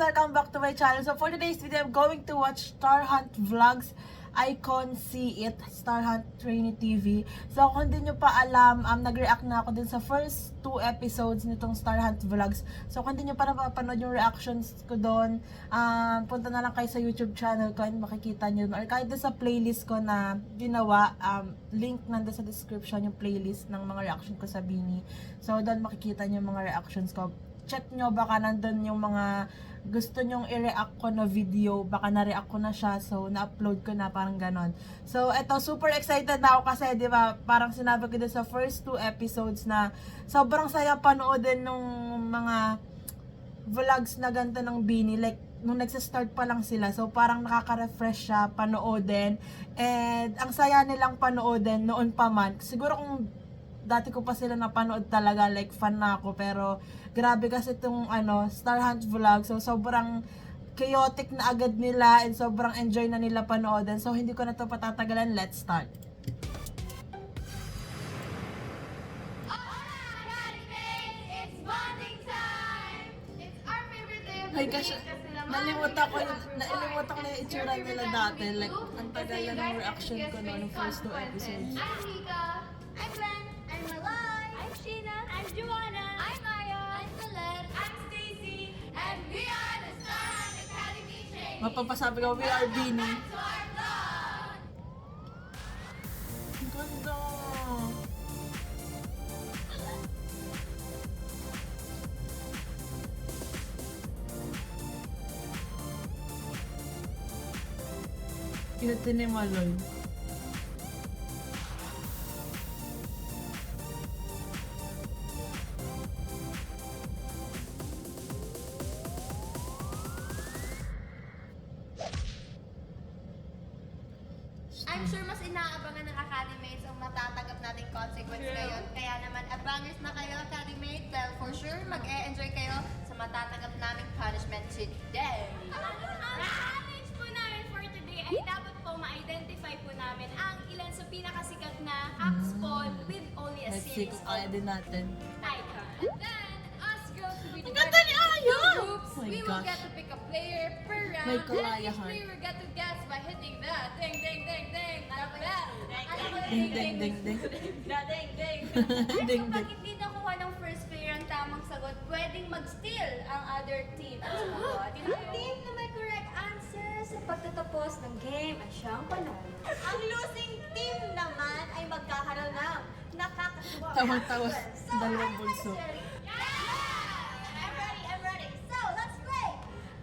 welcome back to my channel. So for today's video, I'm going to watch Star Hunt Vlogs Icon See It, Star Hunt Trainee TV. So kung hindi nyo pa alam, nag-react na ako din sa first 2 episodes nitong Star Hunt Vlogs. So kung hindi nyo pa napapanood yung reactions ko doon, punta na lang kayo sa YouTube channel ko and makikita nyo. Or kahit sa playlist ko na ginawa, link nandun sa description yung playlist ng mga reaction ko sa Bini. So doon makikita nyo yung mga reactions ko. Check nyo, baka nandun yung mga gusto nyong i-react ko na video, baka na-react ko na siya, so na-upload ko na, parang ganon. So eto, super excited na ako kasi, di ba, parang sinabi ko din sa first 2 episodes na sobrang saya panoodin nung mga vlogs na ganito ng Bini, like nung nagsa-start pa lang sila, so parang nakaka-refresh siya panoodin, and ang saya nilang panoodin noon pa man. Siguro kung dati ko pa sila napanood talaga, like fan na ako, pero grabe kasi itong Star Hunt Vlog, so sobrang chaotic na agad nila and sobrang enjoy na nila panoodin, so hindi ko na to patatagalan. Let's start. Ay gosh, nalimutan ko na yung itsura nila dati, like ang tagal na ng reaction ko noong first 2 episodes. I'm Rika. I'm Glenn. I'm Malay. I'm Sheena. I'm Joanna. I'm Maya. I'm Colette. I'm Stacy. And we are the Star Hunt Academy Trainees. Mapapasabi ko, we are Bini. Back to our vlog. Ang ganda! Cute ni Maloy. I'm sure mas inaabangan ng Academy ang matatanggap nating consequence ngayon. Kaya naman, abangers na kayo, Academy. Well, for sure, mag-e-enjoy kayo sa matatanggap naming punishment today. Ang challenge po namin for today ay dapat po ma-identify po namin ang ilan sa pinakasikat na Axpol with only a Let's see series kung kaya din natin. icon. And then, us girls will be Ang ganda ni Aya! two groups. Oh my We will gosh. get to pick a player per round. May Kalaya Each heart. player will get to guess by hitting the ding ding ding ding the bell. Ding ding ding ding. The ding ding. Ding Kapag ding. hindi nakuha ng first player ang tamang sagot, pwedeng mag-steal ang other team. Ang team na may correct answer sa pagtatapos ng game ay siyang panalo. Ang losing team naman ay magkakaroon ng nakakatuwa. Tawang-tawa. Dalawang bulso. I'm ready. So, let's play!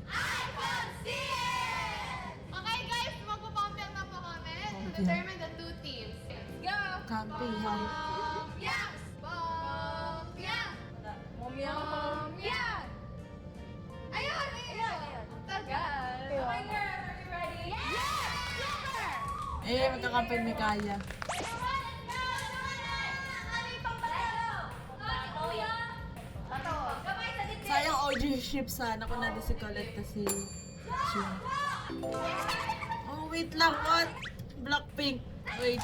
Icon See It! Okay guys, magpapampiang na po kami to determine the 2 teams. Let's go! Kampi, hi. Yes! Bombyang! Bombyang! Ayun! Tagal! Okay girls, are you ready? Yes! Super! Eh, magkakampi ni Kaya. Sayang OG ship sana kung nandun si Colette at si Shin. Oh, wait lang, what? Blackpink. Wait.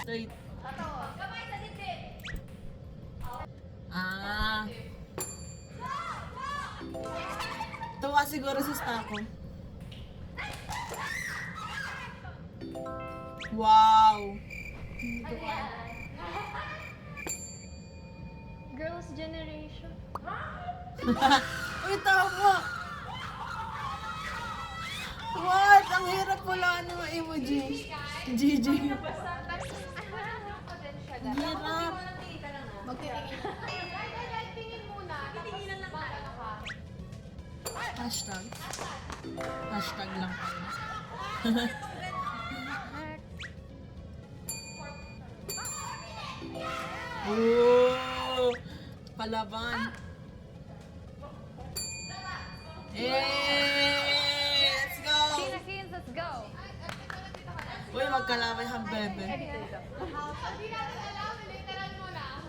Ah. Tuwa siguro sa Stako. Wow. Hindi ko kaya. Girls' Generation. Uy, tama! What? Ang hirap wala ng emoji. GG. Ang hirap. Tingin muna. Titinginan lang tayo. Hashtag. Hashtag lang kayo. Oh! Palaban. Let's go! Kins, let's go. Uy, magkalaway ang bebe. Hindi natin alam, literal muna.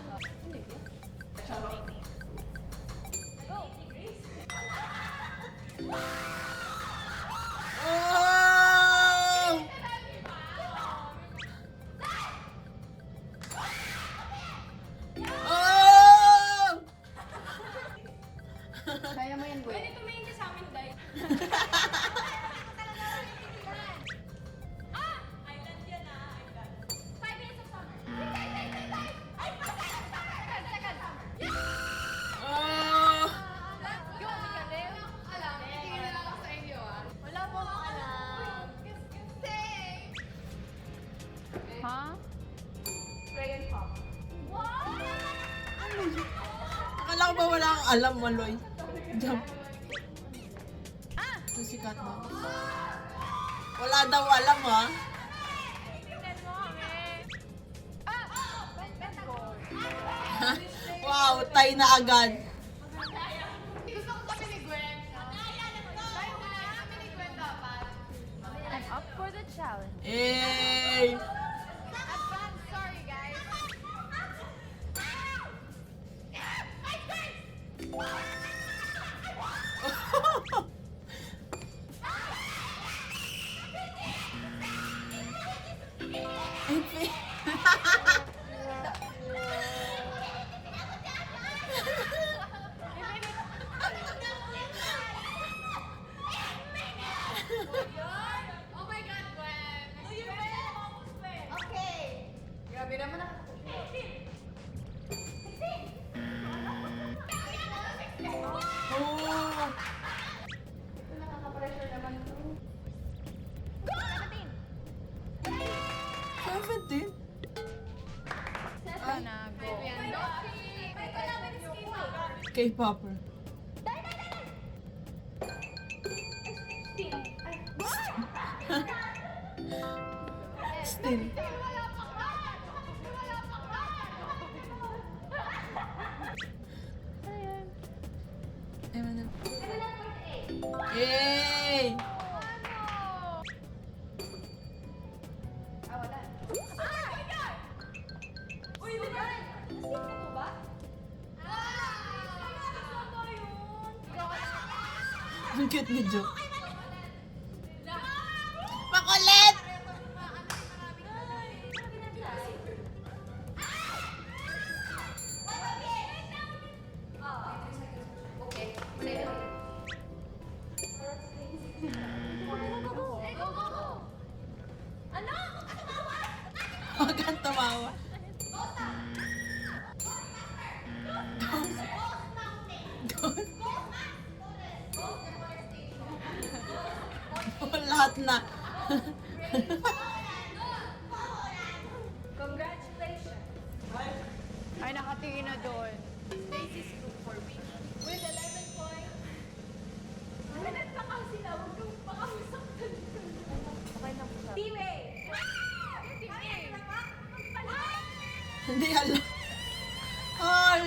Oh! Oh! Pwede tumingin ka sa amin, Day. Walang alam, Maloy. Jump. Susikat mo. Wala daw alam, ha? Wow, tay na agad. Gusto ko kami ni Gwen. Kami ni Gwen dapat. I'm up for the challenge. Eh. Advance, sorry guys. Oh my God, Gwen. Okay. Grabe naman Oh. nakaka-pressure naman to. 17? Ito na, go. K-popper. Still. Eminem. Yay! Ang cute ni Jo. Makulit! Huwag kang tumawa. Ghost. Lahat na. Congratulations. Ay, nakatingin na doon. Stacy's group for me. With 11 points. Minute pa kasi na. Huwag kang pakamusaktan. Okay na po. Team A. Hindi alam. Ay!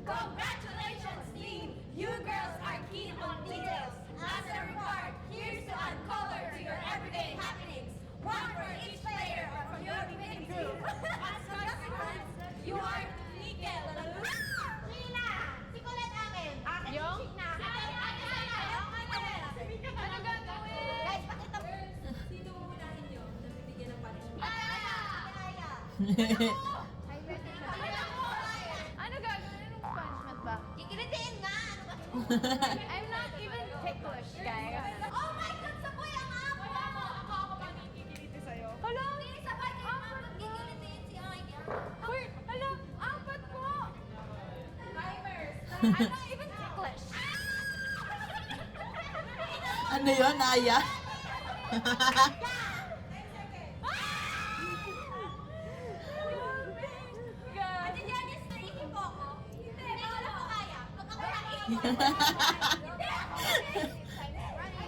Congratulations, team! You girls are keen on details. As a reward, here's to uncover to your everyday happenings. One for each player or from your winning group. As consequence, you are Nickel. Sheila! Si Colette akin. Akin Yung? si Sheila. Ano gagawin? Guys, pakita mo. Sino uunahin nyo? Nabibigyan ng punishment. Kaya! Ano gagawin? Anong punishment ba? Kikilitiin nga! Ano ba? I'm not even ticklish, guys. Oh my God! Sabay ang apo! Ako magkikiliti sa'yo. Hala? Hindi, sabay kayo magkikilitiin si Aya. Uy, hala, apat po! Timers! I'm not even ticklish. Ano yun, Aya? Ate Janice, naiihi po ako. Hindi, wala po kaya. Pag ako naiihi po. Hindi!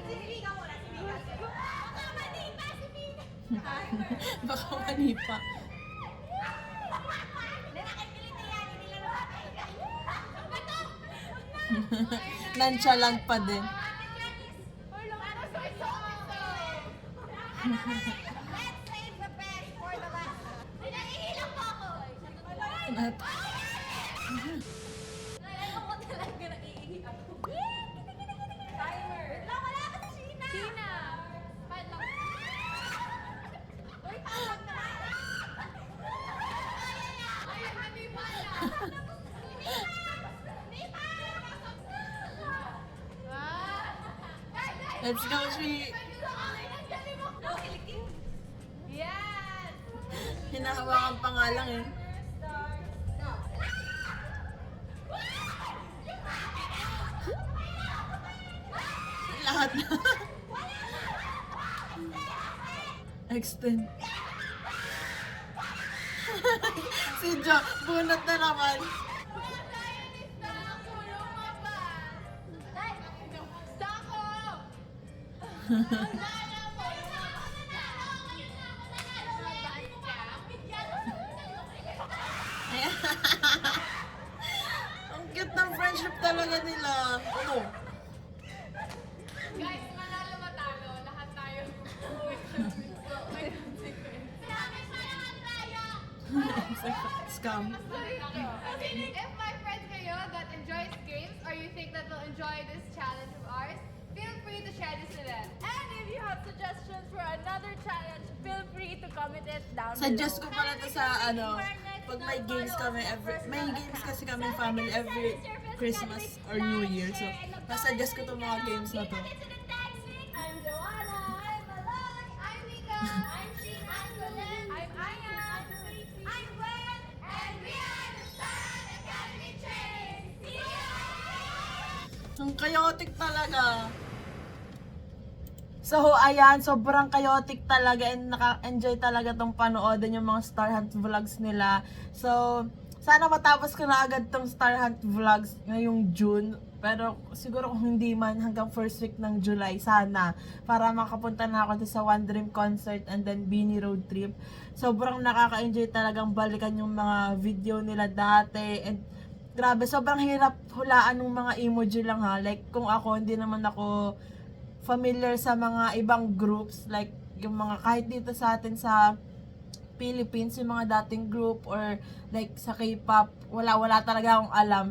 Sinigaw mo na, sinigaw. Baka manipa si Mika. Baka manipa. Hindi, nakikiliti yan. Hindi lang nakakaiga. Bato! Nonchalant pa din. Ate Janice! Para sa Let's save the best for the last. Naiihi lang po ako. At, Alam ko talaga naiihi ako. Timer! Wait lang, wala ka si Sheena! Tina! Uy, tawag na! Ay, happy pala! let's go, Sri. Yes! Hinahawakan pa nga lang eh. Lahat na. Si Jo, bunot na naman. Ayan. Ang cute ng friendship talaga nila. Ano? Guys, manalo matalo, lahat tayo. Scam. If my friends kayo that enjoys games or you think that will enjoy this challenge of ours, feel free to share this to them. And if you have suggestions for another challenge, feel free to comment it down Suggest ko pala to sa pag may games kami may games kasi kami family every Christmas or New Year. So, suggest ko tong mga games na to. I'm Joanna. I'm Malay. I'm Mika. I'm Sheena. I'm Belen. I'm Aya. I'm Tracy. I'm Gwen. And we are the Star Academy Trains. See you! Ang chaotic talaga. So, ayan, sobrang chaotic talaga and naka-enjoy talaga tong panoodin yung mga Star Hunt vlogs nila. So, sana matapos ko na agad tong Star Hunt vlogs ngayong June. Pero siguro kung hindi man hanggang first week ng July, sana. Para makapunta na ako sa One Dream concert and then Beanie Road trip. Sobrang nakaka-enjoy talagang balikan yung mga video nila dati. And grabe, sobrang hirap hulaan ng mga emoji lang ha. Like, kung ako, hindi naman ako familiar sa mga ibang groups. Like, yung mga kahit dito sa atin sa Philippines, yung mga dating group or like sa K-pop, wala talaga akong alam.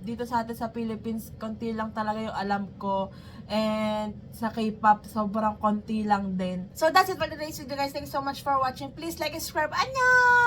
Dito sa atin sa Philippines, konti lang talaga yung alam ko. And sa K-pop, sobrang konti lang din. So that's it for today's video guys. Thank you so much for watching. Please like and subscribe. Annyeong!